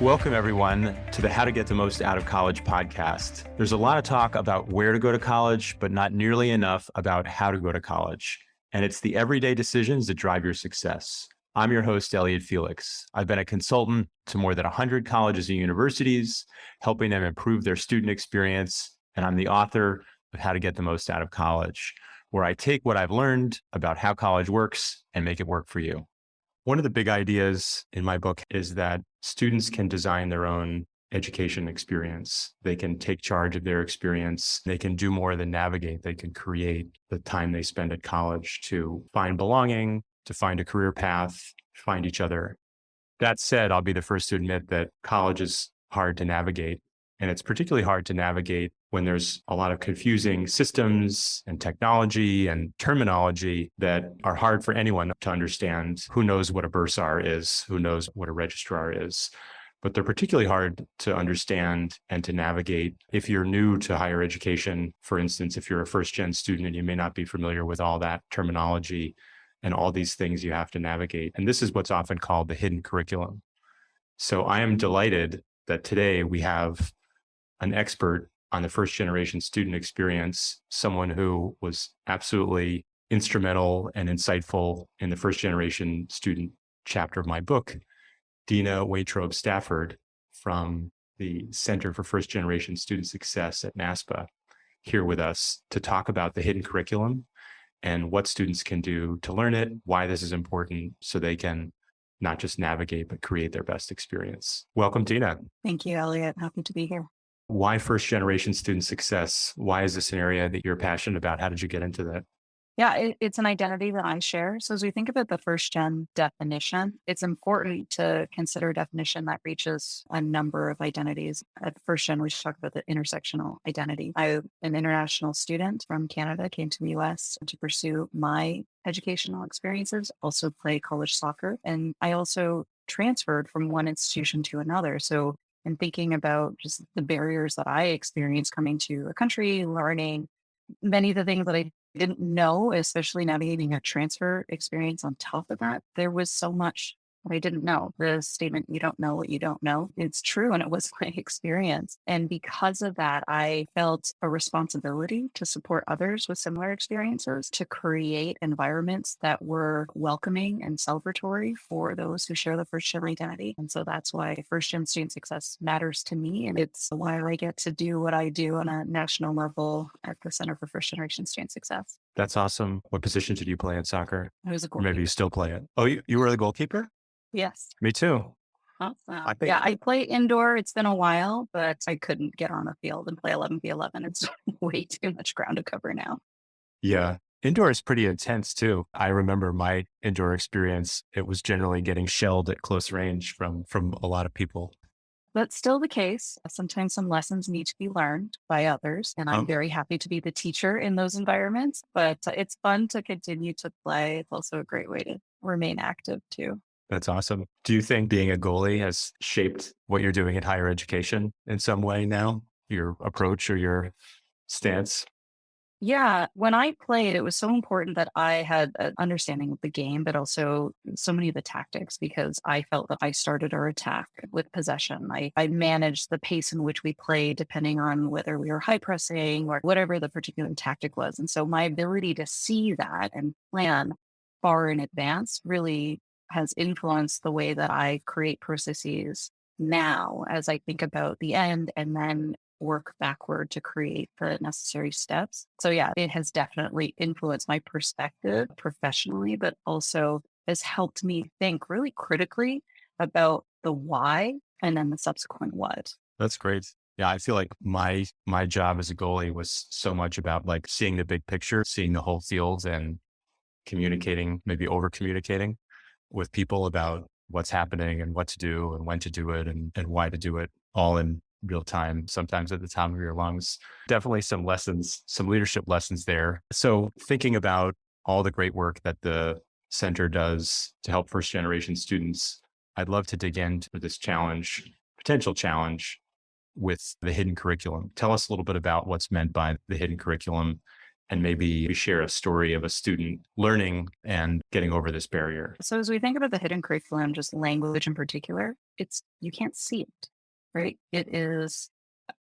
Welcome, everyone, to the How to Get the Most Out of College podcast. There's a lot of talk about where to go to college, but not nearly enough about how to go to college. And it's the everyday decisions that drive your success. I'm your host, Elliot Felix. I've been a consultant to more than 100 colleges and universities, helping them improve their student experience. And I'm the author of How to Get the Most Out of College, where I take what I've learned about how college works and make it work for you. One of the big ideas in my book is that students can design their own education experience. They can take charge of their experience. They can do more than navigate. They can create the time they spend at college to find belonging, to find a career path, find each other. That said, I'll be the first to admit that college is hard to navigate. And it's particularly hard to navigate when there's a lot of confusing systems and technology and terminology that are hard for anyone to understand. Who knows what a bursar is? Who knows what a registrar is? But they're particularly hard to understand and to navigate if you're new to higher education. For instance, if you're a first-gen student and you may not be familiar with all that terminology and all these things you have to navigate. And this is what's often called the hidden curriculum. So I am delighted that today we have an expert on the first generation student experience, someone who was absolutely instrumental and insightful in the first generation student chapter of my book, Deana Waintraub Stafford from the Center for First Generation Student Success at NASPA, here with us to talk about the hidden curriculum and what students can do to learn it, why this is important so they can not just navigate, but create their best experience. Welcome, Deana. Thank you, Elliot. Happy to be here. Why first generation student success? Why is this an area that you're passionate about? How did you get into that? Yeah, it's an identity that I share. So as we think about the first gen definition, it's important to consider a definition that reaches a number of identities. At first gen, we should talk about the intersectional identity. I'm an international student from Canada, came to the US to pursue my educational experiences, also play college soccer. And I also transferred from one institution to another. So in thinking about just the barriers that I experienced coming to a country, learning many of the things that I didn't know, especially navigating a transfer experience on top of that, there was so much that I didn't know. The statement, you don't know what you don't know, it's true. And it was my experience. And because of that, I felt a responsibility to support others with similar experiences, to create environments that were welcoming and celebratory for those who share the first gen identity. And so that's why first gen student success matters to me. And it's why I get to do what I do on a national level at the Center for First Generation Student Success. That's awesome. What position did you play in soccer? I was a Or maybe goalkeeper. you still play it. Oh, you were the goalkeeper? Yes. Me too. Awesome. I think, Yeah, I play indoor. It's been a while, but I couldn't get on a field and play 11v11. It's way too much ground to cover now. yeah. Indoor is pretty intense too. I remember my indoor experience. It was generally getting shelled at close range from a lot of people. But still the case. Sometimes some lessons need to be learned by others. And I'm Um, very happy to be the teacher in those environments. But it's fun to continue to play. It's also a great way to remain active too. that's awesome. Do you think being a goalie has shaped what you're doing in higher education in some way now? Your approach or your stance? Yeah, when I played, it was so important that I had an understanding of the game, but also so many of the tactics because I felt that I started our attack with possession. I managed the pace in which we played, depending on whether we were high pressing or whatever the particular tactic was. And so my ability to see that and plan far in advance really has influenced the way that I create processes now as I think about the end and then work backward to create the necessary steps. So yeah, it has definitely influenced my perspective professionally, but also has helped me think really critically about the why and then the subsequent what. That's great. Yeah, I feel like my job as a goalie was so much about like seeing the big picture, seeing the whole field and communicating, maybe over communicating with people about what's happening and what to do and when to do it and why to do it all in real time, sometimes at the top of your lungs. Definitely some lessons, some leadership lessons there. So thinking about all the great work that the center does to help first generation students, I'd love to dig into this challenge, potential challenge with the hidden curriculum. Tell us a little bit about what's meant by the hidden curriculum and maybe share a story of a student learning and getting over this barrier. So as we think about the hidden curriculum, just language in particular, you can't see it, right? It is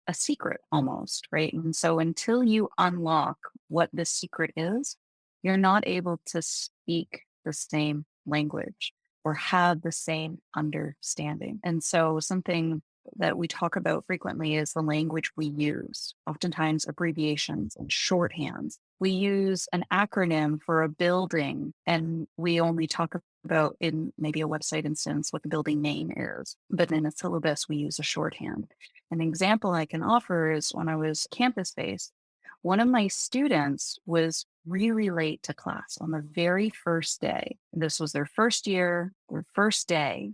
a secret almost, right? And so until you unlock what this secret is, you're not able to speak the same language or have the same understanding. And so something that we talk about frequently is the language we use, oftentimes abbreviations and shorthands. We use an acronym for a building, and we only talk about in maybe a website instance what the building name is. But in a syllabus, we use a shorthand. An example I can offer is when I was campus based, one of my students was really late to class on the very first day. This was their first year, their first day.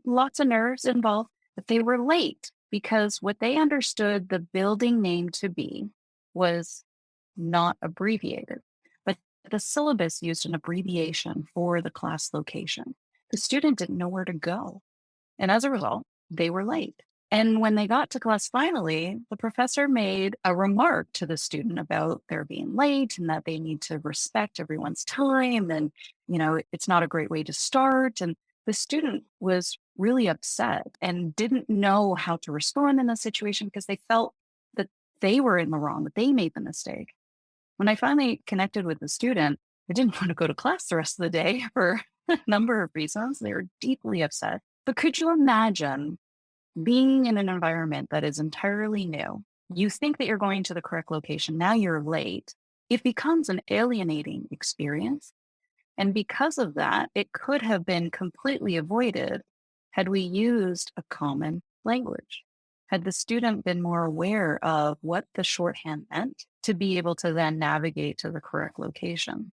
Lots of nerves involved, but they were late because what they understood the building name to be was not abbreviated, but the syllabus used an abbreviation for the class location. The student didn't know where to go. And as a result, they were late. And when they got to class finally, the professor made a remark to the student about their being late and that they need to respect everyone's time. And, it's not a great way to start. And the student was really upset and didn't know how to respond in the situation because they felt that they were in the wrong, that they made the mistake. When I finally connected with the student, I didn't want to go to class the rest of the day for a number of reasons. They were deeply upset. But could you imagine being in an environment that is entirely new? You think that you're going to the correct location. Now you're late. It becomes an alienating experience. And because of that, it could have been completely avoided had we used a common language. Had the student been more aware of what the shorthand meant to be able to then navigate to the correct location.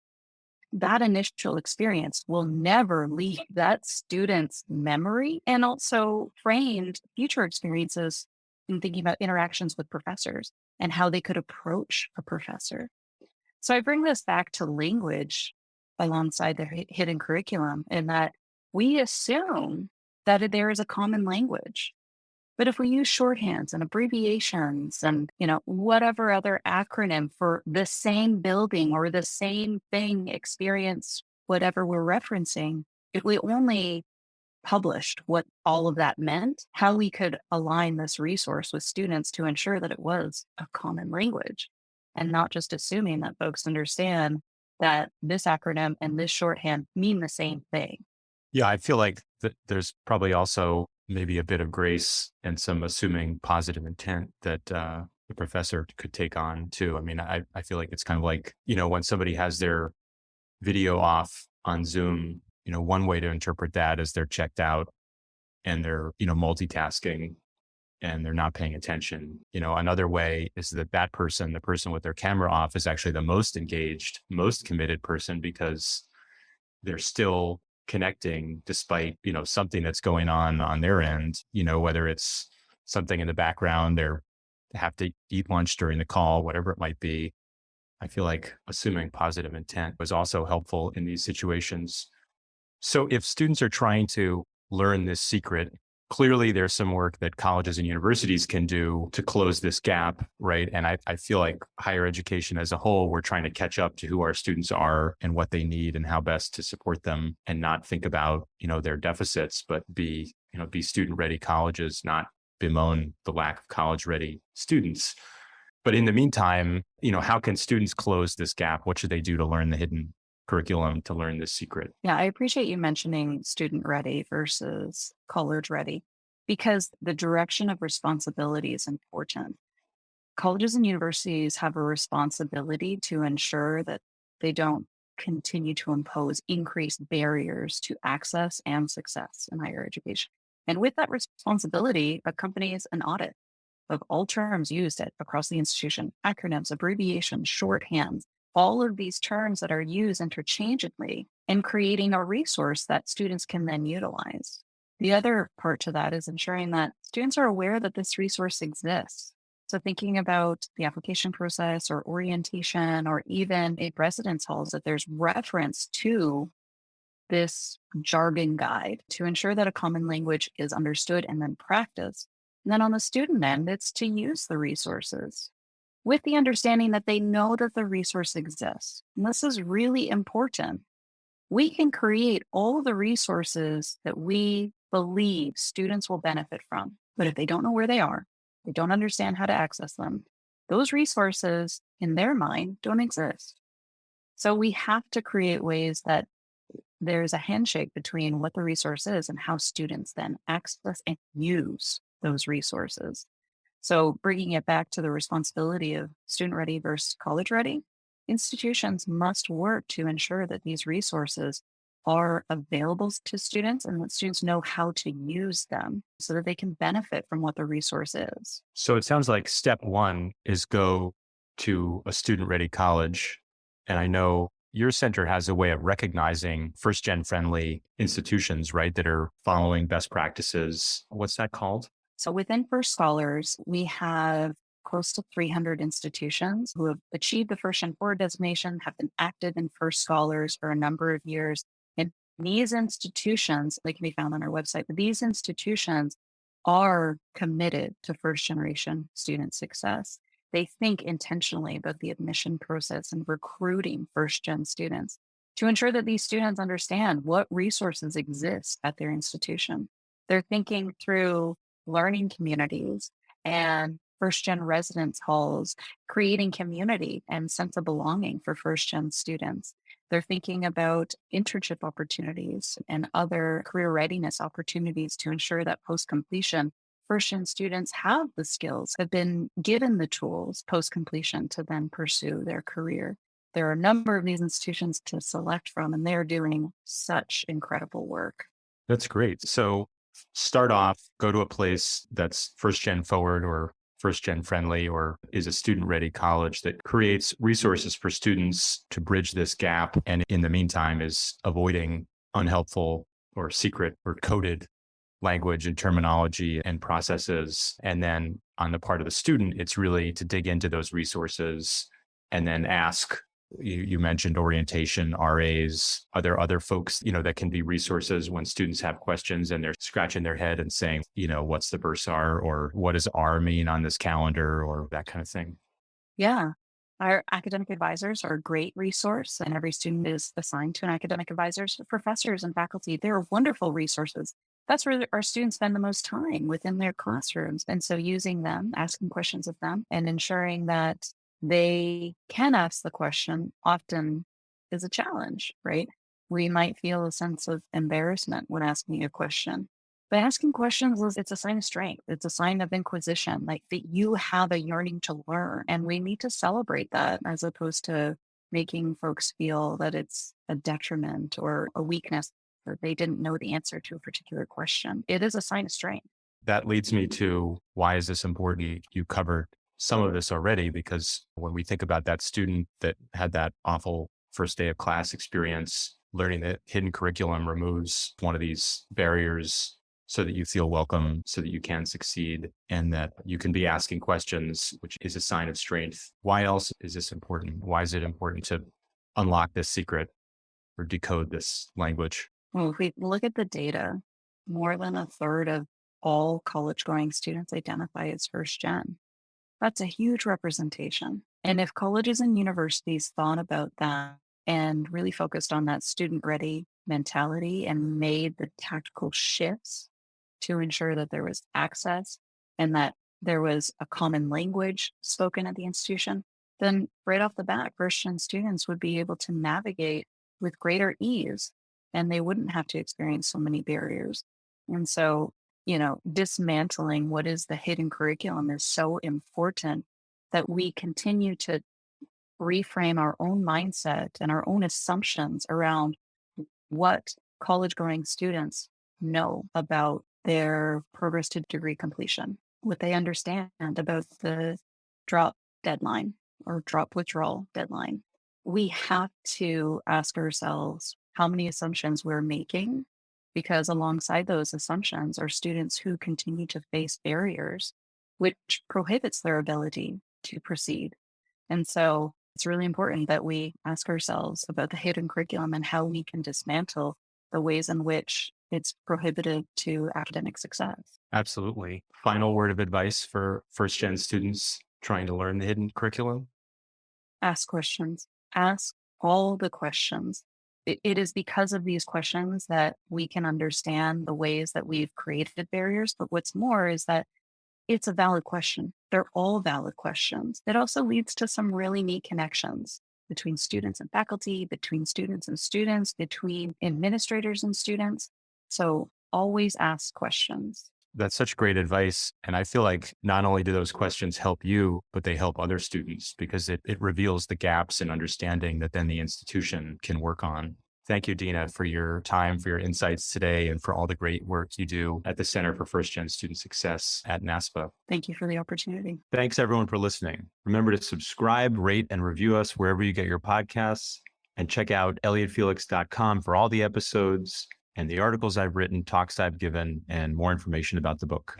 That initial experience will never leave that student's memory and also trained future experiences in thinking about interactions with professors and how they could approach a professor. So I bring this back to language alongside the hidden curriculum in that we assume that there is a common language. But if we use shorthands and abbreviations and, whatever other acronym for the same building or the same thing, experience, whatever we're referencing, if we only published what all of that meant, how we could align this resource with students to ensure that it was a common language and not just assuming that folks understand that this acronym and this shorthand mean the same thing. Yeah, I feel like there's probably also maybe a bit of grace and some assuming positive intent that the professor could take on too. I mean, I feel like it's kind of like, when somebody has their video off on Zoom, one way to interpret that is they're checked out and they're, multitasking and they're not paying attention. Another way is that that person, the person with their camera off, is actually the most engaged, most committed person because they're still connecting despite, something that's going on their end, whether it's something in the background, they have to eat lunch during the call, whatever it might be. I feel like assuming positive intent was also helpful in these situations. So if students are trying to learn this secret, clearly there's some work that colleges and universities can do to close this gap, right? And I feel like higher education as a whole, we're trying to catch up to who our students are and what they need and how best to support them and not think about, their deficits, but be student ready colleges, not bemoan the lack of college ready students. But in the meantime, how can students close this gap? What should they do to learn the hidden curriculum, to learn this secret? Yeah, I appreciate you mentioning student ready versus college ready because the direction of responsibility is important. Colleges and universities have a responsibility to ensure that they don't continue to impose increased barriers to access and success in higher education. And with that responsibility accompanies an audit of all terms used across the institution, acronyms, abbreviations, shorthands, all of these terms that are used interchangeably, and creating a resource that students can then utilize. The other part to that is ensuring that students are aware that this resource exists. So thinking about the application process or orientation, or even in residence halls, that there's reference to this jargon guide to ensure that a common language is understood and then practiced. And then on the student end, it's to use the resources. with the understanding that they know that the resource exists. And this is really important. We can create all the resources that we believe students will benefit from. But if they don't know where they are, they don't understand how to access them, those resources in their mind don't exist. So we have to create ways that there's a handshake between what the resource is and how students then access and use those resources. So, bringing it back to the responsibility of student ready versus college ready, institutions must work to ensure that these resources are available to students and that students know how to use them so that they can benefit from what the resource is. So it sounds like step one is go to a student ready college. And I know your center has a way of recognizing first gen friendly institutions, right? That are following best practices. What's that called? So, within First Scholars, we have close to 300 institutions who have achieved the First Gen Forward designation, have been active in First Scholars for a number of years. And these institutions, they can be found on our website, but these institutions are committed to first generation student success. They think intentionally about the admission process and recruiting first gen students to ensure that these students understand what resources exist at their institution. They're thinking through learning communities and first gen residence halls, creating community and sense of belonging for first gen students. They're thinking about internship opportunities and other career readiness opportunities to ensure that post completion, first gen students have the skills, have been given the tools post completion to then pursue their career. There are a number of these institutions to select from, and they're doing such incredible work. That's great. So start off, go to a place that's first gen forward or first gen friendly, or is a student ready college that creates resources for students to bridge this gap. And in the meantime, is avoiding unhelpful or secret or coded language and terminology and processes. And then on the part of the student, it's really to dig into those resources and then ask. You mentioned orientation, RAs. Are there other folks, that can be resources when students have questions and they're scratching their head and saying, what's the bursar or what does R mean on this calendar or that kind of thing? Yeah. Our academic advisors are a great resource, and every student is assigned to an academic advisor. So professors and faculty, they're wonderful resources. That's where our students spend the most time within their classrooms. And so using them, asking questions of them, and ensuring that they can ask the question often is a challenge, right? We might feel a sense of embarrassment when asking a question. But asking questions is it's a sign of strength. It's a sign of inquisition, like that you have a yearning to learn. And we need to celebrate that as opposed to making folks feel that it's a detriment or a weakness or they didn't know the answer to a particular question. It is a sign of strength. That leads me to why is this important? You covered some of this already, because when we think about that student that had that awful first day of class experience, learning that hidden curriculum removes one of these barriers so that you feel welcome, so that you can succeed, and that you can be asking questions, which is a sign of strength. Why else is this important? Why is it important to unlock this secret or decode this language? Well, if we look at the data, more than a third of all college going students identify as first gen. That's a huge representation. And if colleges and universities thought about that and really focused on that student ready mentality and made the tactical shifts to ensure that there was access and that there was a common language spoken at the institution, then right off the bat, first gen students would be able to navigate with greater ease and they wouldn't have to experience so many barriers. And so, dismantling what is the hidden curriculum is so important that we continue to reframe our own mindset and our own assumptions around what college going students know about their progress to degree completion, what they understand about the drop deadline or drop withdrawal deadline. We have to ask ourselves how many assumptions we're making, because alongside those assumptions are students who continue to face barriers, which prohibits their ability to proceed. And so it's really important that we ask ourselves about the hidden curriculum and how we can dismantle the ways in which it's prohibitive to academic success. Absolutely. Final word of advice for first gen students. trying to learn the hidden curriculum? Ask questions. Ask all the questions. It is because of these questions that we can understand the ways that we've created barriers. But what's more is that it's a valid question. They're all valid questions. It also leads to some really neat connections between students and faculty, between students, between administrators and students. So always ask questions. That's such great advice. And I feel like not only do those questions help you, but they help other students because it reveals the gaps in understanding that then the institution can work on. Thank you, Deana, for your time, for your insights today, and for all the great work you do at the Center for First Gen Student Success at NASPA. Thank you for the opportunity. Thanks, everyone, for listening. Remember to subscribe, rate, and review us wherever you get your podcasts. And check out elliottfelix.com for all the episodes and the articles I've written, talks I've given, and more information about the book.